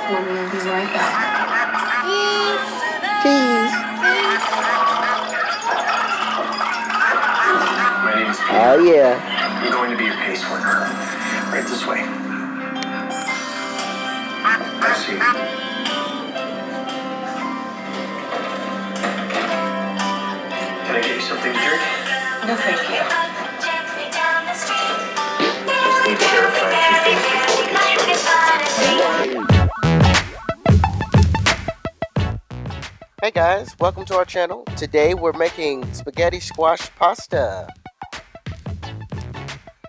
He's right back. Cheese. My name is Peter. Oh, yeah. I'm going to be your caseworker. Right this way. I see. Can I get you something to drink? No, thank you. Just need to verify a few things before we get started. Hey guys, welcome to our channel. Today we're making spaghetti squash pasta.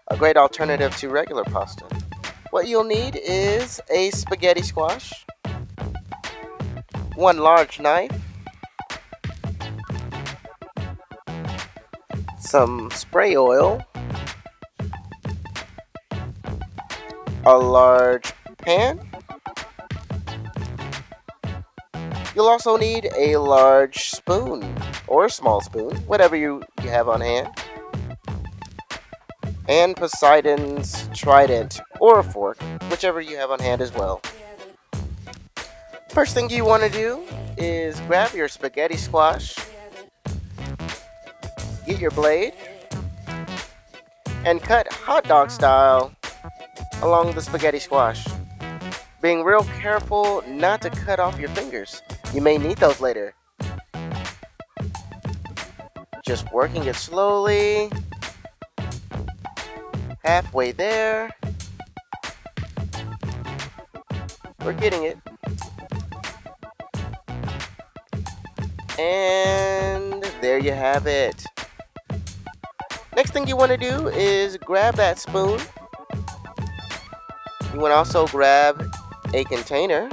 A great alternative to regular pasta. What you'll need is a spaghetti squash, one large knife, some spray oil, a large pan. You'll also need a large spoon or a small spoon, whatever you have on hand, and Poseidon's trident or a fork, whichever you have on hand as well. First thing you want to do is grab your spaghetti squash, get your blade, and cut hot dog style along the spaghetti squash. Being real careful not to cut off your fingers. You may need those later. Just working it slowly. Halfway there. We're getting it. And there you have it. Next thing you want to do is grab that spoon. You want to also grab a container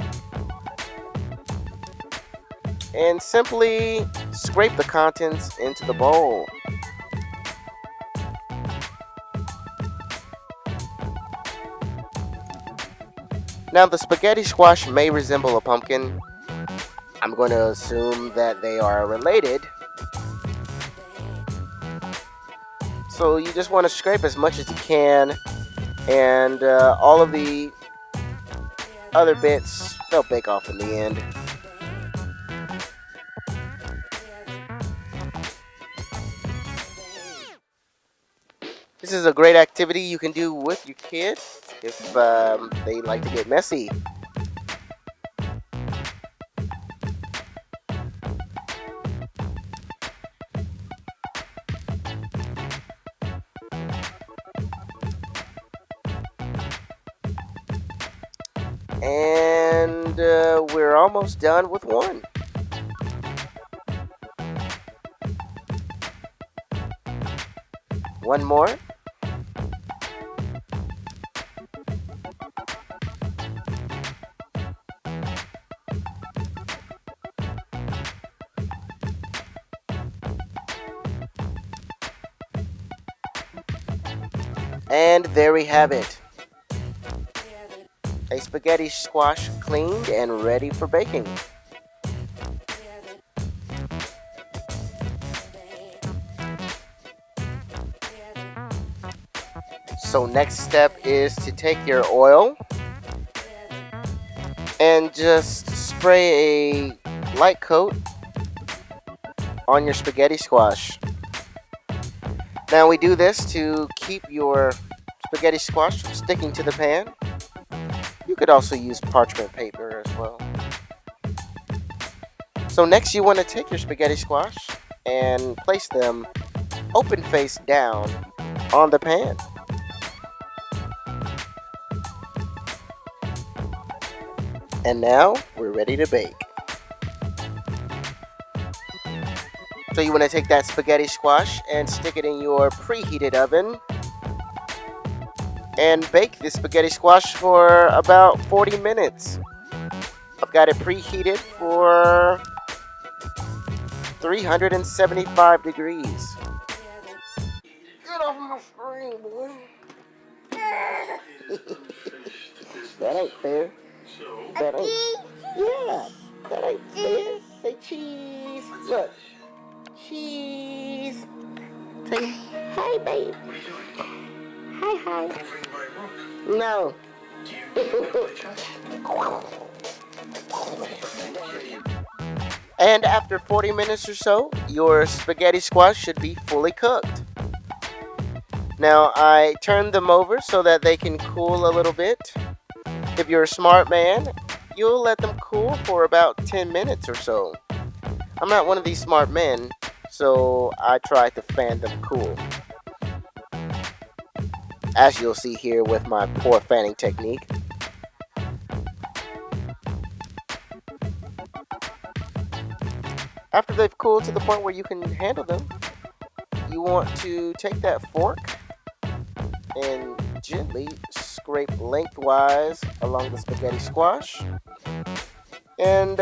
and simply scrape the contents into the bowl. Now the spaghetti squash may resemble a pumpkin. I'm going to assume that they are related. So you just want to scrape as much as you can, and all of the other bits, they'll bake off in the end. This is a great activity you can do with your kids if they like to get messy. And we're almost done with one. One more. And there we have it. A spaghetti squash cleaned and ready for baking. So next step is to take your oil and just spray a light coat on your spaghetti squash. Now we do this to keep your spaghetti squash from sticking to the pan. You could also use parchment paper as well. So next you want to take your spaghetti squash and place them open face down on the pan. And now we're ready to bake. So you want to take that spaghetti squash and stick it in your preheated oven and bake the spaghetti squash for about 40 minutes. I've got it preheated for 375 degrees. Get off my screen, boy. That ain't fair. That ain't, yeah, that ain't fair. Say cheese. Look. Cheese. Say hi, babe. Hi. No. And after 40 minutes or so, your spaghetti squash should be fully cooked. Now, I turn them over so that they can cool a little bit. If you're a smart man, you'll let them cool for about 10 minutes or so. I'm not one of these smart men, so I try to fan them cool. As you'll see here with my poor fanning technique. After they've cooled to the point where you can handle them, you want to take that fork and gently scrape lengthwise along the spaghetti squash. And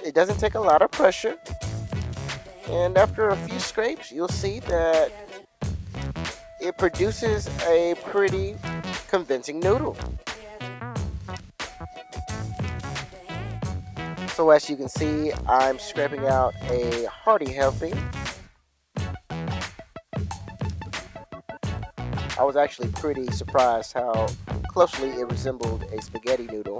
it doesn't take a lot of pressure. And after a few scrapes, you'll see that it produces a pretty convincing noodle. So as you can see, I'm scraping out a hearty helping. I was actually pretty surprised how closely it resembled a spaghetti noodle.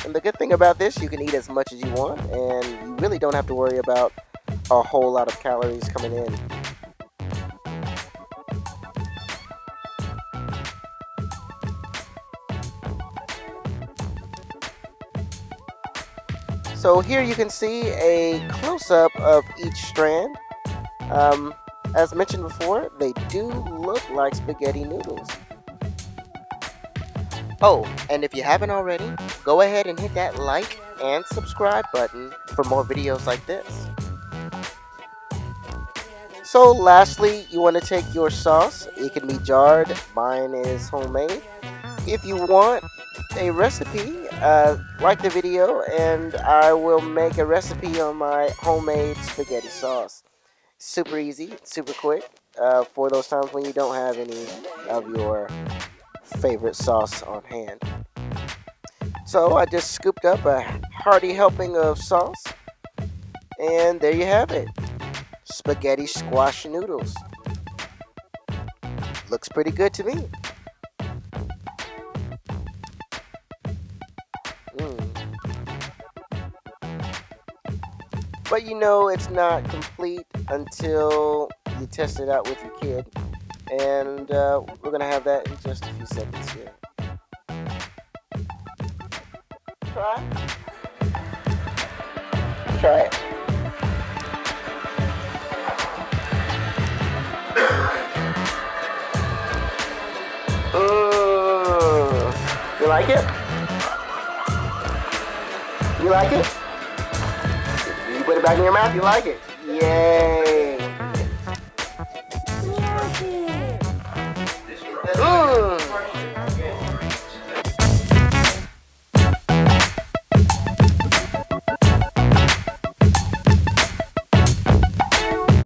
And the good thing about this, you can eat as much as you want, and you really don't have to worry about a whole lot of calories coming in. So here you can see a close-up of each strand. As mentioned before, they do look like spaghetti noodles. Oh, and if you haven't already, go ahead and hit that like and subscribe button for more videos like this. So lastly, you want to take your sauce. It can be jarred. Mine is homemade. If you want a recipe, like the video and I will make a recipe on my homemade spaghetti sauce. Super easy, super quick, for those times when you don't have any of your favorite sauce on hand. So I just scooped up a hearty helping of sauce, and there you have it. Spaghetti squash noodles. Looks pretty good to me. But you know it's not complete until you test it out with your kid. And we're going to have that in just a few seconds here. Try. Try it. You like it? You like it? You put it back in your mouth, you like it? Yay!